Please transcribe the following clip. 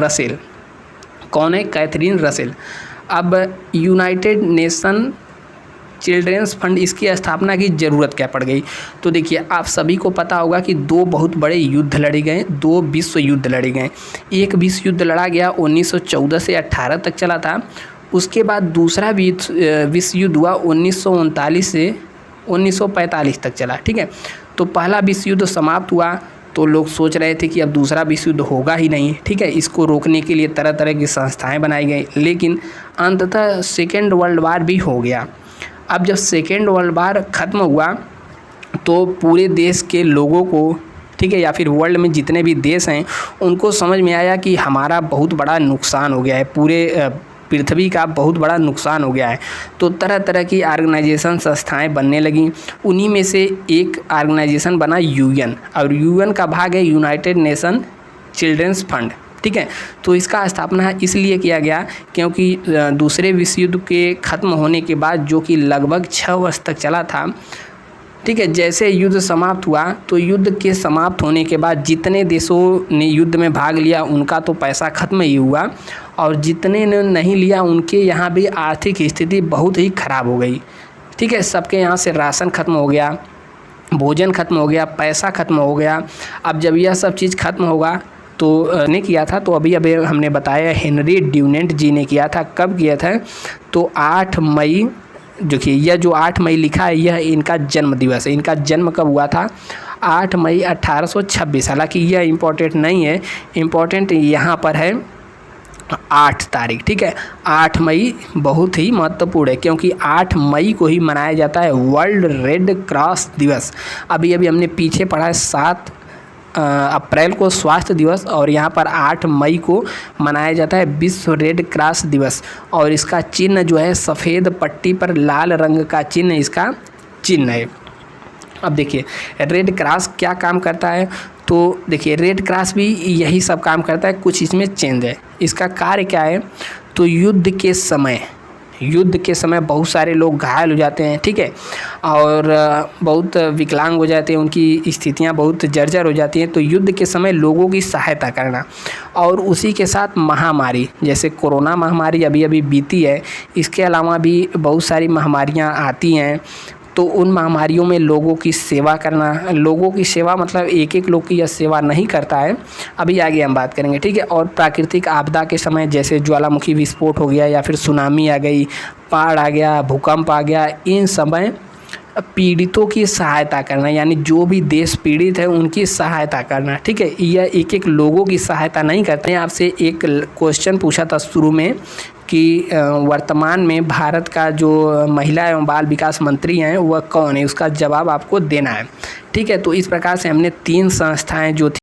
Russell. कौन है? Catherine Russell. अब यूनाइटेड नेशन चिल्ड्रेंस फंड, इसकी स्थापना की ज़रूरत क्या पड़ गई? तो देखिए, आप सभी को पता होगा कि दो बहुत बड़े युद्ध लड़े गए, दो विश्व युद्ध लड़े गए। एक विश्व युद्ध लड़ा गया 1914 से 18 तक चला था। उसके बाद दूसरा विश्व युद्ध हुआ 1939 से 1945 तक चला। ठीक है, तो पहला विश्व युद्ध समाप्त हुआ तो लोग सोच रहे थे कि अब दूसरा विश्व युद्ध होगा ही नहीं। ठीक है, इसको रोकने के लिए तरह तरह की संस्थाएं बनाई गई, लेकिन अंततः सेकेंड वर्ल्ड वार भी हो गया। अब जब सेकेंड वर्ल्ड वार ख़त्म हुआ तो पूरे देश के लोगों को, ठीक है, या फिर वर्ल्ड में जितने भी देश हैं उनको समझ में आया कि हमारा बहुत बड़ा नुकसान हो गया है, पूरे पृथ्वी का बहुत बड़ा नुकसान हो गया है। तो तरह तरह की ऑर्गेनाइजेशन, संस्थाएं बनने लगीं। उन्हीं में से एक ऑर्गेनाइजेशन बना यूएन, और यूएन का भाग है यूनाइटेड नेशन चिल्ड्रेंस फंड। ठीक है, तो इसका स्थापना इसलिए किया गया क्योंकि दूसरे विश्व युद्ध के ख़त्म होने के बाद, जो कि लगभग 6 वर्ष तक चला था, ठीक है, जैसे युद्ध समाप्त हुआ तो युद्ध के समाप्त होने के बाद जितने देशों ने युद्ध में भाग लिया उनका तो पैसा ख़त्म ही हुआ, और जितने ने नहीं लिया उनके यहाँ भी आर्थिक स्थिति बहुत ही ख़राब हो गई। ठीक है, सबके यहाँ से राशन ख़त्म हो गया, भोजन ख़त्म हो गया, पैसा ख़त्म हो गया। अब जब यह सब चीज़ ख़त्म होगा तो ने किया था, तो अभी हमने बताया हेनरी ड्यूनेंट जी ने किया था। कब किया था? तो 8 मई, देखिए यह जो 8 मई लिखा है यह इनका जन्म दिवस है। इनका जन्म कब हुआ था? 8 मई 1826। हालांकि यह इम्पोर्टेंट नहीं है, इम्पोर्टेंट यहाँ पर है 8 तारीख। ठीक है, 8 मई बहुत ही महत्वपूर्ण है क्योंकि 8 मई को ही मनाया जाता है वर्ल्ड रेड क्रॉस दिवस। अभी हमने पीछे पढ़ा है 7 अप्रैल को स्वास्थ्य दिवस, और यहाँ पर 8 मई को मनाया जाता है विश्व रेड क्रॉस दिवस। और इसका चिन्ह जो है सफ़ेद पट्टी पर लाल रंग का चिन्ह इसका चिन्ह है। अब देखिए रेड क्रॉस क्या काम करता है, तो देखिए रेड क्रॉस भी यही सब काम करता है, कुछ इसमें चेंज है। इसका कार्य क्या है? तो युद्ध के समय बहुत सारे लोग घायल हो जाते हैं, ठीक है, और बहुत विकलांग हो जाते हैं, उनकी स्थितियां बहुत जर्जर हो जाती हैं। तो युद्ध के समय लोगों की सहायता करना, और उसी के साथ महामारी, जैसे कोरोना महामारी अभी बीती है, इसके अलावा भी बहुत सारी महामारियां आती हैं, तो उन महामारियों में लोगों की सेवा करना। लोगों की सेवा मतलब एक लोग की यह सेवा नहीं करता है, अभी आगे हम बात करेंगे। ठीक है, और प्राकृतिक आपदा के समय जैसे ज्वालामुखी विस्फोट हो गया, या फिर सुनामी आ गई, बाढ़ आ गया, भूकंप आ गया, इन समय पीड़ितों की सहायता करना, यानी जो भी देश पीड़ित है उनकी सहायता करना। ठीक है, यह एक लोगों की सहायता नहीं करते हैं। आपसे एक क्वेश्चन पूछा था शुरू में कि वर्तमान में भारत का जो महिला एवं बाल विकास मंत्री हैं वह कौन है, उसका जवाब आपको देना है। ठीक है, तो इस प्रकार से हमने 3 संस्थाएं जो थी